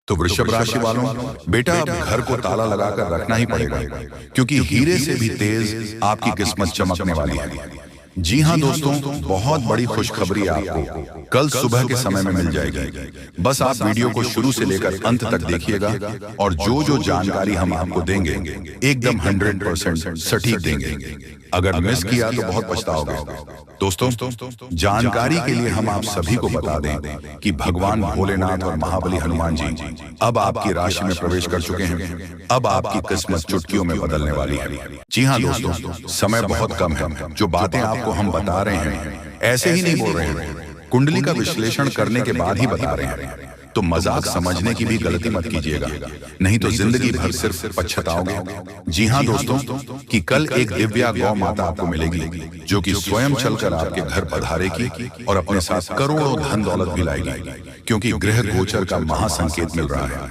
तो वृषभ राशि वालों, बेटा अब घर को ताला लगाकर रखना ही पड़ेगा, क्योंकि हीरे से भी तेज आपकी किस्मत चमकने वाली है। जी हाँ दोस्तों, बहुत बड़ी खुशखबरी आपको कल सुबह के समय में मिल जाएगी। बस आप वीडियो को शुरू से लेकर अंत तक देखिएगा और जो जो जानकारी हम आपको देंगे एकदम 100% सटीक देंगे। अगर मिस किया तो बहुत पछताओगे। दोस्तों, जानकारी के लिए हम आप सभी को बता दें कि भगवान भोलेनाथ और महाबली हनुमान जी अब आपकी राशि में प्रवेश कर चुके हैं। अब आपकी किस्मत चुटकियों में बदलने वाली है। जी हाँ दोस्तों, समय बहुत कम है। जो बातें आपको हम बता रहे हैं ऐसे ही नहीं बोल रहे हैं, कुंडली का विश्लेषण करने के बाद ही बता रहे हैं। तो मजाक समझने की भी गलती मत कीजिएगा, नहीं तो जिंदगी भर सिर्फ पछताओगे। जी हाँ दोस्तों, कि कल एक दिव्या गौ माता आपको मिलेगी जो कि स्वयं चलकर आपके घर पधारेगी और अपने साथ करोड़ों धन दौलत भी लाएगी, क्योंकि ग्रह गोचर का महासंकेत मिल रहा है।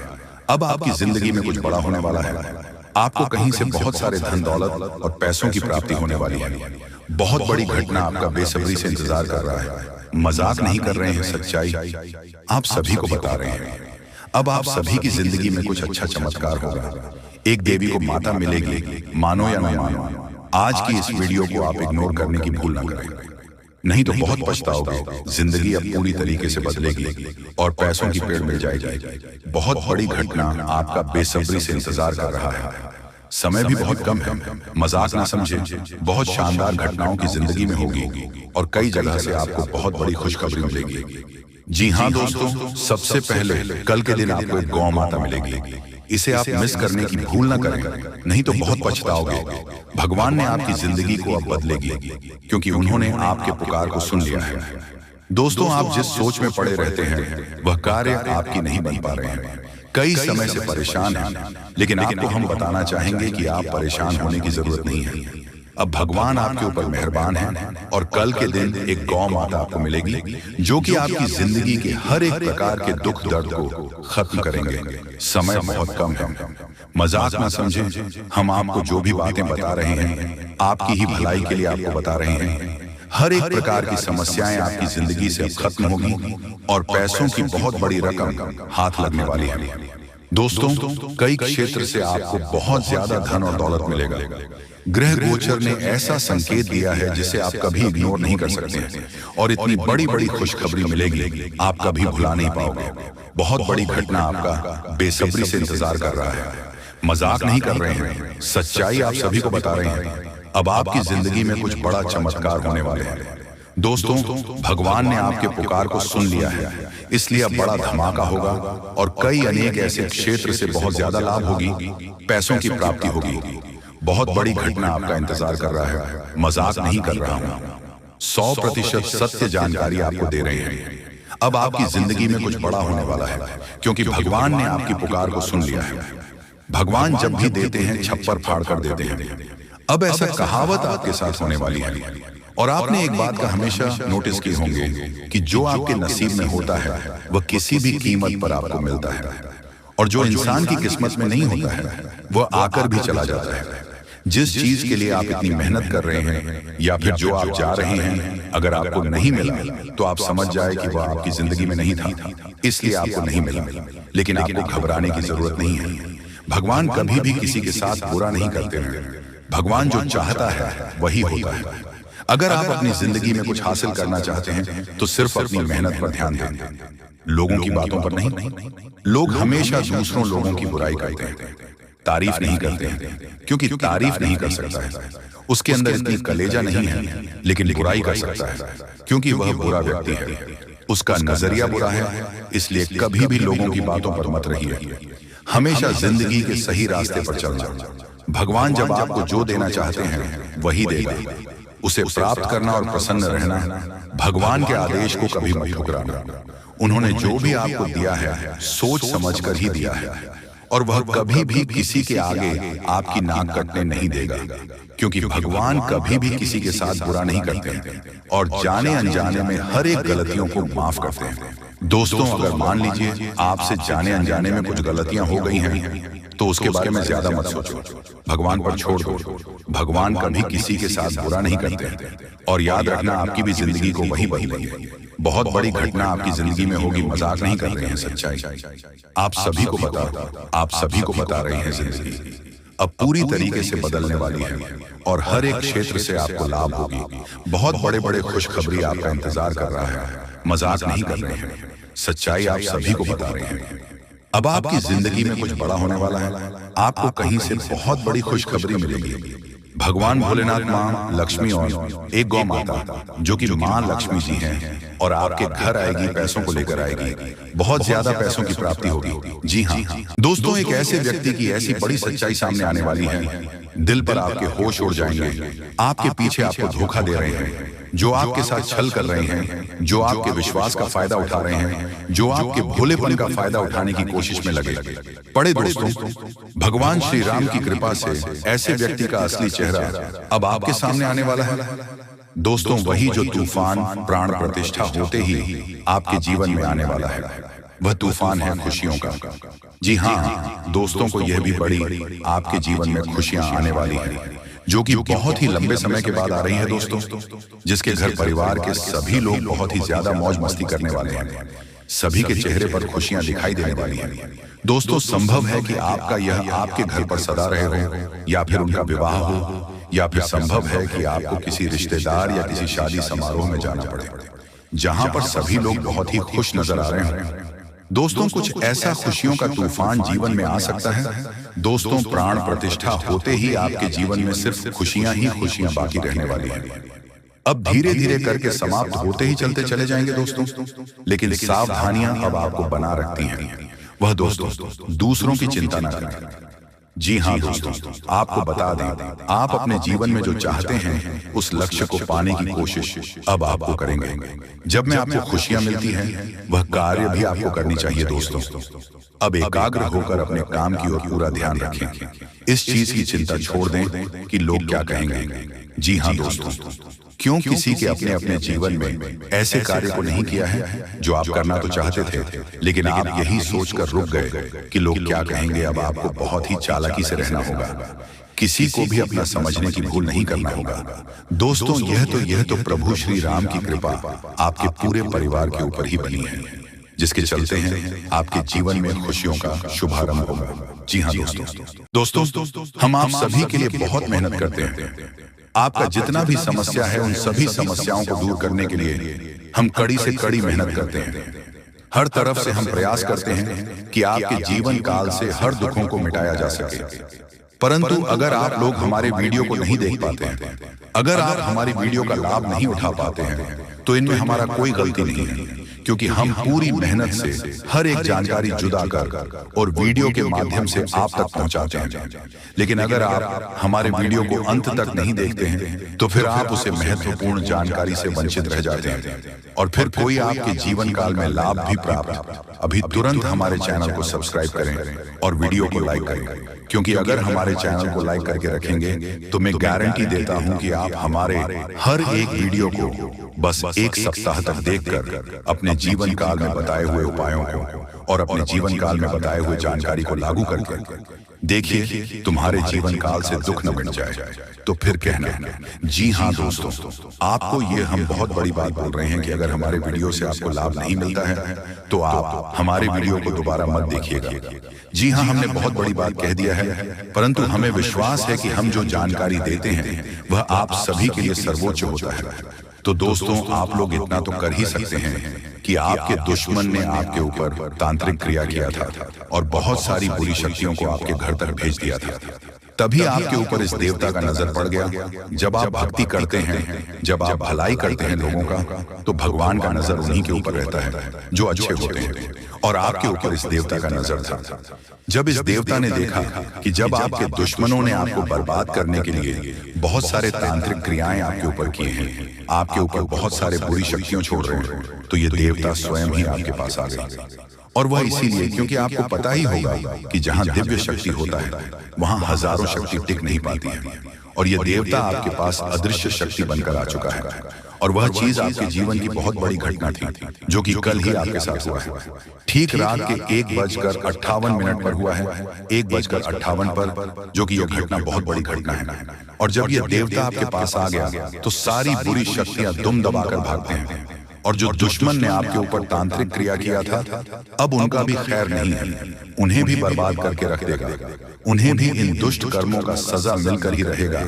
अब आपकी जिंदगी में कुछ बड़ा होने वाला है। आपको कहीं से बहुत सारे धन दौलत और पैसों की प्राप्ति होने वाली है। बहुत बड़ी घटना आपका बेसब्री से इंतजार कर रहा है। मजाक नहीं कर रहे हैं, सच्चाई आप सभी को बता रहे हैं। अब आप सभी की जिंदगी में कुछ अच्छा चमत्कार होगा। एक देवी को माता मिलेगी, मानो या न मानो। आज की इस वीडियो को आप इग्नोर करने की भूल न करें, नहीं तो बहुत पछताओगे। जिंदगी अब पूरी तरीके से बदलेगी और पैसों की पेड़ मिल जाएगी। बहुत बड़ी घटना आपका बेसब्री से इंतजार कर रहा है। समय भी बहुत कम है, मजाक ना समझे। बहुत शानदार घटनाओं की जिंदगी में होगी और कई जगह से आपको बहुत बड़ी खुशखबरी मिलेगी। जी हाँ दोस्तों, सबसे पहले कल के दिन आपको एक गौ माता मिलेगी। इसे आप मिस करने की भूल ना करें, नहीं तो बहुत पछताओगे। भगवान ने आपकी जिंदगी को अब बदलेगी, क्योंकि उन्होंने आपके पुकार को सुन लिया है। दोस्तों, आप जिस सोच में पड़े रहते हैं वह कार्य आपकी नहीं बन पा रहे हैं। कई समय से परेशान हैं, लेकिन आपको हम बताना चाहेंगे कि आप परेशान होने की जरूरत नहीं है। अब भगवान आपके ऊपर मेहरबान है और कल के दिन एक गौ माता आपको मिलेगी जो कि आपकी जिंदगी के हर एक प्रकार के दुख दर्द को खत्म करेंगे। समय बहुत कम है, मजाक ना समझें। हम आपको जो भी बातें बता रहे हैं आपकी ही भलाई के लिए आपको बता रहे हैं। हर एक प्रकार की समस्याएं आपकी जिंदगी से अब खत्म होगी और पैसों की बहुत बड़ी रकम हाथ लगने वाली है। दोस्तों, कई क्षेत्र से आपको बहुत ज्यादा धन और दौलत मिलेगा। ग्रह गोचर ने ऐसा संकेत दिया है जिसे आप कभी इग्नोर नहीं कर सकते और इतनी बड़ी बड़ी खुशखबरी मिलेगी आप कभी भुला नहीं पाओगे। बहुत बड़ी घटना आपका बेसब्री से इंतजार कर रहा है। मजाक नहीं कर रहे हैं, सच्चाई आप सभी को बता रहे हैं। अब आपकी जिंदगी में कुछ बड़ा चमत्कार होने वाले हैं। दोस्तों, भगवान ने आपके पुकार को सुन लिया है, इसलिए अब बड़ा धमाका होगा और कई अनेक ऐसे क्षेत्र से बहुत ज्यादा लाभ होगी, पैसों की प्राप्ति होगी। बहुत बड़ी घटना आपका इंतजार कर रहा है। मजाक नहीं कर रहा हूं, 100% सत्य जानकारी आपको दे रहे हैं। अब आपकी जिंदगी में कुछ बड़ा होने वाला है, क्योंकि भगवान ने आपकी पुकार को सुन लिया है। भगवान जब भी देते हैं छप्पर फाड़ कर देते हैं। अब ऐसा कहावत आपके साथ होने वाली है। और आपने एक बात का हमेशा नोटिस की होंगे कि जो आपके नसीब में होता है वह किसी भी कीमत पर आपको मिलता है, और जो इंसान की किस्मत में नहीं होता है वह आकर भी चला जाता है। जिस चीज के लिए आप इतनी मेहनत कर रहे हैं या फिर जो आप जा रहे हैं, अगर आपको नहीं मिला तो आप समझ जाए कि वह आपकी जिंदगी में नहीं था, इसलिए आपको नहीं मिला। लेकिन आपको घबराने की जरूरत नहीं है। भगवान कभी भी किसी के साथ बुरा नहीं करते हैं। भगवान जो चाहता है वही होता है। अगर आप अपनी जिंदगी में कुछ हासिल करना चाहते हैं तो सिर्फ अपनी मेहनत पर ध्यान दें, लोगों की बातों पर नहीं। लोग हमेशा दूसरों लोगों की बुराई करते हैं, तारीफ नहीं करते हैं, क्योंकि तारीफ नहीं कर सकता है, उसके अंदर इतनी कलेजा नहीं है। लेकिन बुराई कर सकता है, क्योंकि वह बुरा व्यक्ति है, उसका नजरिया बुरा है। इसलिए कभी भी लोगों की बातों पर मत रहिए, हमेशा जिंदगी के सही रास्ते पर चलना। भगवान जब आपको जो देना चाहते हैं वही देगा। उसे प्राप्त करना और प्रसन्न रहना, भगवान के आदेश को कभी मत ठुकराना। उन्होंने जो भी आपको दिया है सोच समझ कर ही दिया है, और वह कभी भी किसी के आगे आपकी नाक कटने नहीं देगा, क्योंकि भगवान कभी भी किसी के साथ बुरा नहीं करते हैं और जाने अनजाने में हर एक गलतियों को माफ करते हैं। दोस्तों, अगर मान लीजिए आपसे जाने अनजाने में कुछ गलतियां हो गई हैं तो उसके बारे में ज्यादा मत सोचो, भगवान पर छोड़ दो। भगवान कभी किसी के साथ बुरा नहीं करते। और याद रखना, आपकी भी जिंदगी को वही बदलेंगे। बहुत बड़ी घटना आपकी जिंदगी में होगी, मजाक नहीं कर रहे हैं, सच्चाई आप सभी को बता रहे हैं। जिंदगी अब पूरी तरीके से बदलने वाली है और हर एक क्षेत्र से आपको लाभ होगी। बहुत बड़े बड़े खुशखबरी आपका इंतजार कर रहा है, मजाक नहीं कर रहे हैं, सच्चाई आप सभी को बता रहे हैं। अब आपकी जिंदगी में कुछ बड़ा होने वाला है, आपको कहीं से बहुत बड़ी खुशखबरी मिलेगी। भगवान भोलेनाथ, माँ लक्ष्मी और एक गौ माता जो कि माँ लक्ष्मी जी हैं, और आपके घर आएगी, पैसों को लेकर आएगी, बहुत ज्यादा पैसों की प्राप्ति होगी। जी हाँ दोस्तों, एक ऐसे व्यक्ति की ऐसी बड़ी सच्चाई सामने आने वाली है, दिल पर आपके होश उड़ जाएंगे। आपके पीछे आपको धोखा दे रहे हैं, जो आपके साथ छल कर रहे हैं, जो आपके विश्वास का फायदा उठा रहे हैं, जो आपके भोलेपन का फायदा उठाने की कोशिश में लगे पड़े। दोस्तों, भगवान श्री राम की कृपा से ऐसे व्यक्ति का असली चेहरा अब आपके सामने आने वाला है। दोस्तों, वही जो तूफान प्राण प्रतिष्ठा होते ही आपके जीवन में आने वाला है, वह तूफान है खुशियों का। जी हाँ दोस्तों, को यह भी बड़ी आपके जीवन में खुशियां आने वाली हैं, जो कि बहुत ही लंबे समय के बाद आ रही है दोस्तों, जिसके घर परिवार के सभी लोग बहुत ही ज्यादा मौज मस्ती करने वाले हैं। सभी के चेहरे पर खुशियां दिखाई देने वाली हैं। दोस्तों, संभव है कि आपका यह आपके घर पर सदा रहे हो, या फिर उनका विवाह हो, या फिर संभव है कि आपको किसी रिश्तेदार या किसी शादी समारोह में जाना पड़े, जहां पर सभी लोग बहुत ही खुश नजर आ रहे हैं। दोस्तों, कुछ ऐसा खुशियों का तूफान जीवन में आ सकता है। दोस्तों, प्राण प्रतिष्ठा होते ही आपके जीवन में सिर्फ खुशियां ही खुशियां बाकी रहने वाली हैं। अब धीरे धीरे करके समाप्त होते ही चलते चले जाएंगे दोस्तों, लेकिन सावधानियां अब आपको बना रखती हैं। वह दोस्तों, दूसरों की चिंता न करें। जी हाँ दोस्तों, आपको बता दें, आप अपने जीवन में जो चाहते हैं उस लक्ष्य को पाने की कोशिश अब आपको करेंगे। जब में आपको खुशियां मिलती हैं, वह कार्य भी आपको करनी चाहिए दोस्तों। अब एकाग्र होकर अपने काम की ओर पूरा ध्यान रखें। इस चीज की चिंता छोड़ दें कि लोग क्या कहेंगे। जी हाँ दोस्तों, क्यों किसी के अपने अपने जीवन में ऐसे कार्य को नहीं किया है जो आप करना तो चाहते थे, लेकिन आप यही सोचकर रुक गए कि लोग क्या कहेंगे। अब आपको बहुत ही चालाकी से रहना होगा, किसी को भी अपना समझने की भूल नहीं करना होगा। दोस्तों, यह तो प्रभु श्री राम की कृपा आपके पूरे परिवार के ऊपर ही बनी है, जिसके चलते हैं आपके जीवन में खुशियों का शुभारंभ होगा। जी हाँ दोस्तों, हम आप सभी के लिए बहुत मेहनत करते हैं। आपका जितना भी समस्या है, उन सभी समस्याओं को दूर करने के लिए हम कड़ी से कड़ी मेहनत करते हैं। हर तरफ से हम प्रयास करते हैं कि आपके जीवन काल से हर दुखों को मिटाया जा सके। परंतु अगर आप लोग हमारे वीडियो को नहीं देख पाते हैं, अगर आप हमारी वीडियो का लाभ नहीं उठा पाते हैं, तो इनमें हमारा कोई गलती नहीं है, क्योंकि हम पूरी मेहनत से हर एक जानकारी जुदा कर और वीडियो के माध्यम से आप तक पहुंचाते हैं। लेकिन अगर आप हमारे वीडियो को अंत तक नहीं देखते हैं, तो फिर आप उसे महत्वपूर्ण जानकारी से वंचित रह जाते हैं, और फिर कोई आपके जीवन काल में लाभ भी प्राप्त। अभी तुरंत हमारे चैनल को सब्सक्राइब करें और वीडियो को लाइक करें, क्योंकि अगर हमारे चैनल को लाइक करके रखेंगे तो मैं गारंटी देता हूं कि आप हमारे हर एक वीडियो को बस एक सप्ताह तक देखकर अपने जीवन काल में बताए हुए उपायों को और अपने जीवन काल में बताए हुए जानकारी को लागू करके देखिए, तुम्हारे जीवन काल से दुख न मिट जाए तो फिर कहना। जी हाँ दोस्तों, आपको ये हम बहुत बड़ी बात बोल रहे हैं कि अगर हमारे वीडियो से आपको लाभ नहीं मिलता है तो आप हमारे वीडियो को दोबारा मत देखिएगा। जी हाँ, हमने बहुत बड़ी बात कह दिया है, परंतु हमें विश्वास है कि हम जो जानकारी देते हैं वह आप सभी के लिए सर्वोच्च होता है। तो दोस्तों, आप लोग इतना तो कर ही सकते हैं कि आपके दुश्मन ने आपके ऊपर तांत्रिक क्रिया किया था और बहुत सारी बुरी शक्तियों को आपके घर तक भेज दिया था। तभी आपके ऊपर इस देवता का नजर पड़ गया। जब आप भक्ति करते हैं, जब आप भलाई करते हैं लोगों का, तो भगवान का नजर उन्हीं के ऊपर रहता है जो अच्छे होते हैं, और आपके ऊपर इस देवता का नजर था। जब इस देवता ने देखा कि जब आपके दुश्मनों ने आपको बर्बाद करने के लिए बहुत सारे तांत्रिक क्रियाएं आपके ऊपर किए हैं, आपके ऊपर बहुत सारे बुरी शक्तियां छोड़ रहे हैं, तो ये देवता स्वयं ही आपके पास आ गया। और वह इसीलिए क्योंकि आपको पता ही होगा कि जहां दिव्य शक्ति होता है वहां हजारों शक्ति टिक नहीं पाती है, और यह देवता आपके पास अदृश्य शक्ति बनकर आ चुका है और वह चीज आपके जीवन की बहुत बड़ी घटना थी, जो कि कल ही आपके साथ हुआ है। ठीक रात के 1:58 पर हुआ है, 1:58 पर, जो कि यह घटना बहुत बड़ी घटना है। और जब यह देवता आपके पास आ गया तो सारी बुरी शक्तियां दुम दबाकर भागते हैं, और जो दुश्मन ने आपके ऊपर तांत्रिक क्रिया किया था, अब उनका भी खैर नहीं है, उन्हें भी बर्बाद करके रख देगा। उन्हें भी इन दुष्ट कर्मों का सजा मिलकर ही रहेगा।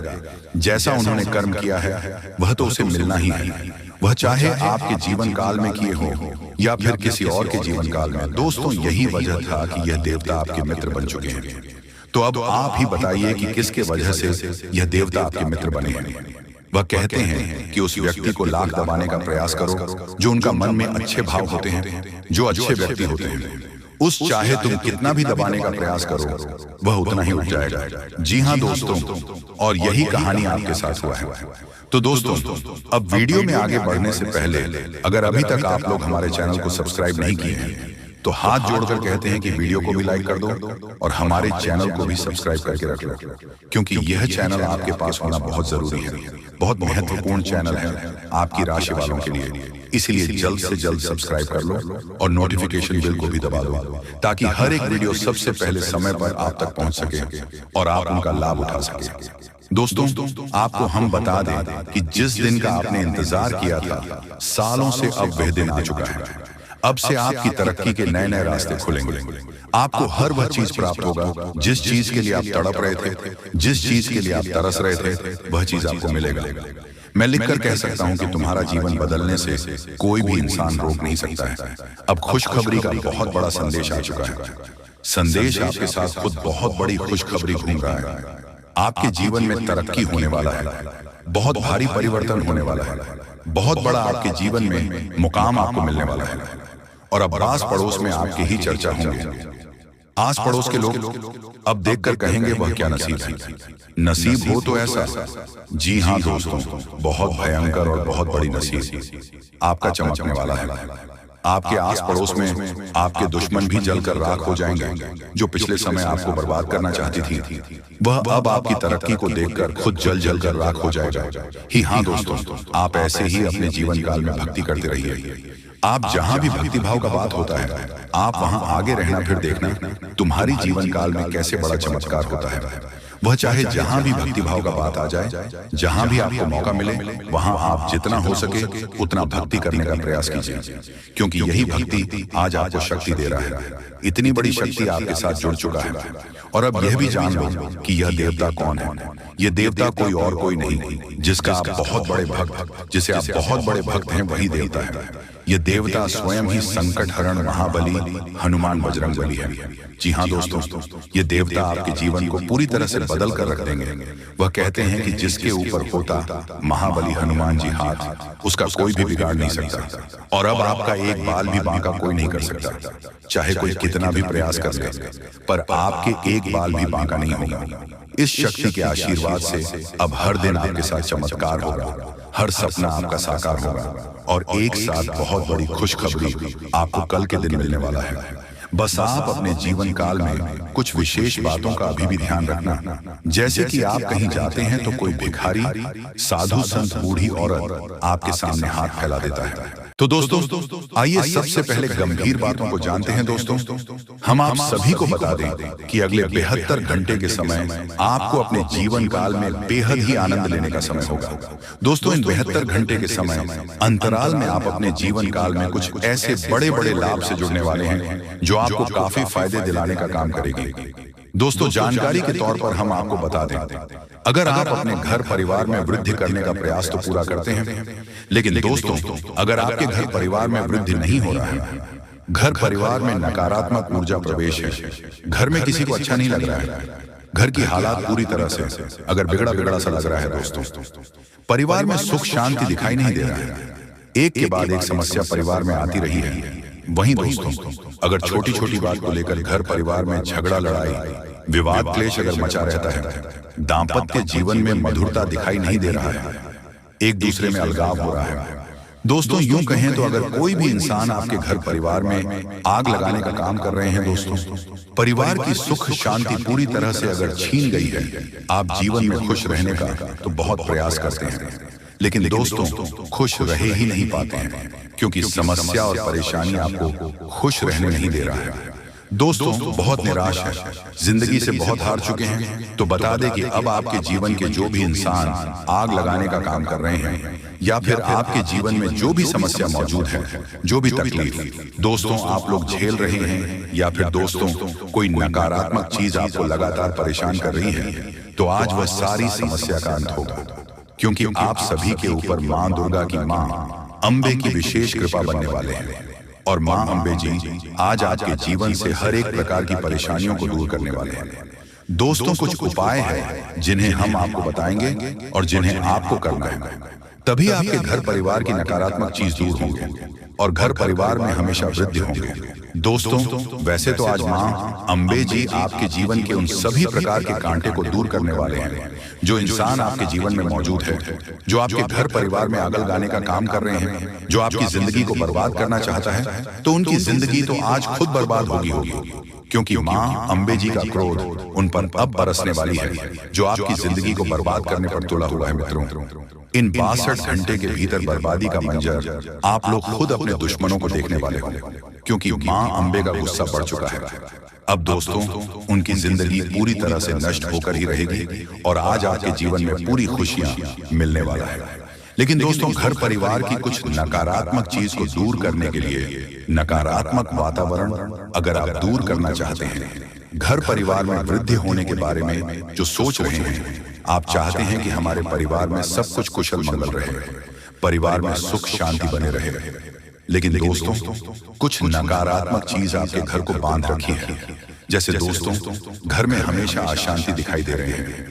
जैसा उन्होंने कर्म किया है वह तो उसे मिलना ही है, वह चाहे आपके जीवन काल में किए हो या फिर किसी और के जीवन काल में। दोस्तों, यही वजह था कि यह देवता आपके मित्र बन चुके हैं। तो अब आप ही बताइए कि किसके वजह से यह देवता आपके मित्र बने हैं। वह कहते हैं कि उस व्यक्ति को लाख दबाने का प्रयास करो जो उनका मन में अच्छे भाव होते हैं, जो अच्छे व्यक्ति होते हैं। उस चाहे तुम कितना भी दबाने का प्रयास करो, वह उतना ही उठ जाएगा। जी हाँ दोस्तों, और यही कहानी आपके साथ हुआ है। तो दोस्तों, अब वीडियो में आगे बढ़ने से पहले अगर अभी तक आप लोग हमारे चैनल को सब्सक्राइब नहीं किए हैं तो हाथ जोड़कर कहते हैं कि वीडियो को भी लाइक कर दो और हमारे चैनल को भी सब्सक्राइब करके रख लो, क्योंकि यह चैनल आपके पास होना बहुत जरूरी है, बहुत महत्वपूर्ण चैनल है आपकी राशि वालों के लिए। इसलिए जल्द से जल्द सब्सक्राइब कर लो और नोटिफिकेशन बेल को भी दबा दो, ताकि हर एक वीडियो सबसे पहले समय पर आप तक पहुंच सके और आप उनका लाभ उठा सके। दोस्तों, आपको हम बता दें कि जिस दिन का आपने इंतजार किया था, सालों से अब वह दिन आ चुका है। अब से आपकी तरक्की के नए नए रास्ते खुलेंगे। आपको हर वह चीज प्राप्त होगा जिस चीज के लिए आप तड़प रहे थे, जिस चीज के लिए आप तरस रहे थे, वह चीज आपको मिलेगा। मैं लिखकर कह सकता हूं कि तुम्हारा जीवन बदलने से कोई भी इंसान रोक नहीं सकता है। अब खुशखबरी का बहुत बड़ा संदेश आ चुका है। संदेश आपके साथ खुद बहुत बड़ी खुशखबरी घूम रहा है। आपके जीवन में तरक्की होने वाला है, बहुत भारी परिवर्तन होने वाला है, बहुत बड़ा आपके जीवन में मुकाम आपको मिलने वाला है। और अब आस पड़ोस में आपकी ही चर्चा होंगे। आस पड़ोस के लोग अब देखकर कहेंगे वह क्या नसीब है। नसीब हो तो ऐसा, जी हाँ दोस्तों, बहुत भयंकर और बहुत बड़ी नसीब आपका चमकने वाला है। आपके आस पड़ोस में आपके दुश्मन भी जलकर राख हो जाएंगे। जो पिछले समय आपको बर्बाद करना चाहती थी, वह अब आपकी तरक्की को देखकर खुद जल जल कर राख हो जाएगा। ही हाँ दोस्तों, आप ऐसे ही अपने जीवन काल में भक्ति करते रहिए। आप जहां भी भक्ति भाव का बात होता है, आप वहां आगे रहना, फिर देखना तुम्हारी जीवन काल में कैसे बड़ा चमत्कार होता है। वह चाहे जहां भी भक्ति भाव का बात आ जाए, जहां भी आपको मौका मिले, वहां आप जितना हो सके उतना भक्ति करने का प्रयास कीजिए, क्योंकि यही भक्ति आज आपको शक्ति दे रहा है। इतनी बड़ी शक्ति आपके साथ जुड़ चुका है। और अब यह भी जान लो कि यह देवता कौन है। यह देवता कोई और कोई नहीं, जिसका आप बहुत बड़े भक्त, जिसे आप बहुत बड़े भक्त हैं, वही देवता है। ये देवता स्वयं ही संकट हरण महाबली हनुमान बजरंगबली है। जी हाँ दोस्तों, ये देवता आपके जीवन को पूरी तरह से बदल कर रख देंगे। वह कहते हैं कि जिसके ऊपर होता महाबली हनुमान जी हाथ, उसका कोई भी बिगाड़ नहीं सकता। और अब आपका एक बाल भी बांका कोई नहीं कर सकता, चाहे कोई कितना भी प्रयास कर ले, पर आपके एक बाल भी बांका नहीं होगा। इस शक्ति के आशीर्वाद से अब हर दिन आपके साथ चमत्कार होगा, हर सपना आपका साकार होगा, और एक साथ बहुत बड़ी खुशखबरी आपको कल के दिन मिलने वाला है। बस आप अपने जीवन काल में कुछ विशेष बातों का अभी भी ध्यान रखना। जैसे कि आप कहीं जाते हैं तो कोई भिखारी, साधु, संत, बूढ़ी औरत आपके सामने हाथ फैला देता है। तो दोस्तों, आइए सबसे पहले गंभीर बातों को जानते हैं। दोस्तों, हम आप सभी को बता दें कि अगले 72 घंटे के समय आपको अपने जीवन काल में बेहद ही आनंद लेने का समय होगा। दोस्तों, इन 72 घंटे के समय अंतराल में आप अपने जीवन काल में कुछ ऐसे बड़े बड़े लाभ से जुड़ने वाले हैं जो आपको काफी फायदे दिलाने का काम करेगी। दोस्तों, जानकारी के तौर पर हम आपको बता दें, अगर आप अपने घर परिवार में वृद्धि करने का प्रयास तो पूरा करते हैं, लेकिन दोस्तों, अगर आपके घर परिवार में वृद्धि नहीं हो रहा है, घर परिवार में नकारात्मक ऊर्जा प्रवेश है, घर में किसी को अच्छा नहीं लग रहा है, घर की हालात पूरी तरह से अगर बिगड़ा बिगड़ा सा लग रहा है, दोस्तों, परिवार में सुख शांति दिखाई नहीं दे रहा है, एक के बाद एक समस्या परिवार में आती रही है। वहीं दोस्तों, अगर छोटी छोटी बात को लेकर घर परिवार में झगड़ा, लड़ाई, विवाद, क्लेश अगर मचा रहता है, दाम्पत्य जीवन में मधुरता दिखाई नहीं दे रहा है, एक दूसरे में अलगाव हो रहा है, दोस्तों, यूं कहें तो अगर कोई भी इंसान आपके घर परिवार में आग लगाने का काम कर रहे हैं, दोस्तों, परिवार की सुख शांति पूरी तरह से अगर छीन गई है, आप जीवन में खुश रहने का तो बहुत प्रयास करते हैं, लेकिन दोस्तों खुश रह ही नहीं पाते हैं, क्योंकि समस्या और परेशानी आपको खुश रहने नहीं दे रहा है। दोस्तों बहुत निराश है, जिंदगी से बहुत हार चुके हैं, तो बता दें कि अब आपके जीवन के जो भी इंसान आग लगाने का काम कर रहे हैं, या फिर आपके जीवन में जो भी समस्या मौजूद है, जो भी तकलीफ दोस्तों आप लोग झेल रहे हैं, या फिर दोस्तों कोई नकारात्मक चीज आपको लगातार परेशान कर रही है, तो आज वह सारी समस्या का अंत होगा, क्योंकि आप सभी के ऊपर मां दुर्गा की मां अंबे की विशेष कृपा बनने वाले हैं। और मां अंबे जी आज आपके जीवन से हर एक प्रकार की परेशानियों को दूर करने वाले हैं। दोस्तों कुछ उपाय हैं जिन्हें हम आपको बताएंगे और जिन्हें आपको करना है, तभी आपके घर परिवार की नकारात्मक चीज दूर होंगे और घर परिवार में हमेशा वृद्धि होंगे। दोस्तों वैसे तो आज मां अंबे जी आपके जीवन के उन सभी प्रकार के कांटे को दूर करने वाले हैं जो इंसान आपके जीवन में मौजूद है, जो आपके घर परिवार में आग लगाने का काम कर रहे हैं, जो आपकी जिंदगी को बर्बाद करना चाहता है, तो उनकी जिंदगी तो आज खुद बर्बाद होगी, क्योंकि मां अंबे जी का क्रोध उन पर अब बरसने वाली है, जो आपकी जिंदगी को बर्बाद करने पर तुला हुआ है। मित्रों इन 62 घंटे के भीतर बर्बादी का मंजर आप लोग खुद अपने दुश्मनों को देखने वाले हो, क्योंकि मां अंबे का गुस्सा बढ़ चुका है। अब दोस्तों उनकी जिंदगी पूरी तरह से नष्ट होकर ही रहेगी और आज आपके जीवन में पूरी खुशियां मिलने वाला है। लेकिन दोस्तों घर परिवार की कुछ नकारात्मक चीज को दूर करने के लिए, नकारात्मक वातावरण अगर आप दूर करना चाहते हैं, घर परिवार में वृद्धि होने के बारे में जो सोच रहे हैं, आप चाहते हैं कि हमारे परिवार में सब कुछ कुशल मंगल रहे, परिवार में सुख शांति बने रहे, लेकिन दोस्तों कुछ नकारात्मक चीज आपके घर को बांध रखी है। जैसे दोस्तों घर में हमेशा अशांति दिखाई दे रहे हैं,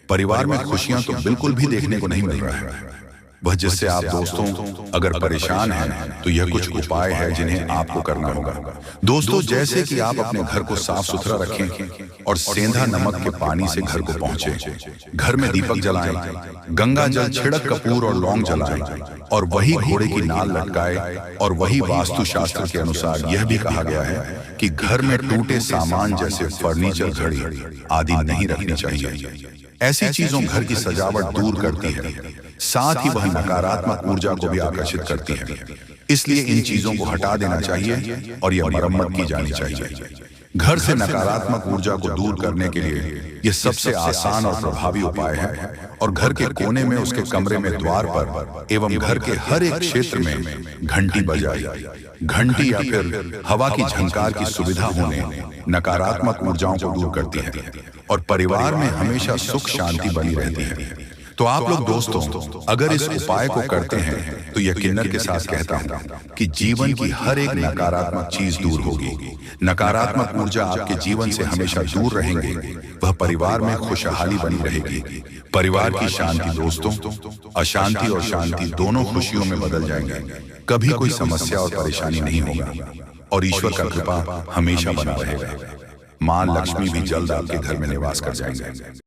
परिवार में खुशियां तो बिल्कुल भी देखने को नहीं मिल रहा है। वह जिससे आप दोस्तों अगर परेशान हैं, तो यह कुछ उपाय है जिन्हें आपको करना होगा। दोस्तों जैसे कि आप अपने घर को साफ सुथरा रखें और सेंधा नमक के पानी से घर को पहुंचे, घर में दीपक जलाएं, गंगा जल छिड़क कपूर और लौंग जलाएं, और वही घोड़े की नाल लटकाए। और वही वास्तु शास्त्र के अनुसार यह भी कहा गया है कि घर में टूटे सामान जैसे फर्नीचर, घड़ी आदि नहीं रखनी चाहिए। ऐसी चीजों घर की सजावट दूर करती है, साथ ही वह नकारात्मक ऊर्जा को भी आकर्षित करती है। इसलिए इन चीजों को हटा देना चाहिए और यह मरम्मत की जानी चाहिए। घर से नकारात्मक ऊर्जा को दूर करने के लिए यह सबसे आसान और प्रभावी उपाय है। और घर के कोने में, उसके कमरे में, द्वार पर एवं घर के हर एक क्षेत्र में घंटी बजाई। घंटी या फिर हवा की झंकार की सुविधा होने नकारात्मक ऊर्जाओं को दूर करती है और परिवार में हमेशा सुख शांति बनी रहती है। तो आप लोग दोस्तों अगर इस उपाय को करते हैं, तो यकीनन के साथ कहता हूं कि जीवन की हर एक नकारात्मक चीज दूर होगी, नकारात्मक ऊर्जा आपके जीवन से हमेशा दूर रहेंगे, वह परिवार में खुशहाली बनी रहेगी। परिवार की शांति दोस्तों अशांति और शांति दोनों खुशियों में बदल जाएंगे। कभी कोई समस्या और परेशानी नहीं होगा और ईश्वर का कृपा हमेशा बना रहेगा। मां लक्ष्मी भी जल्द आपके घर में निवास कर जाएंगे।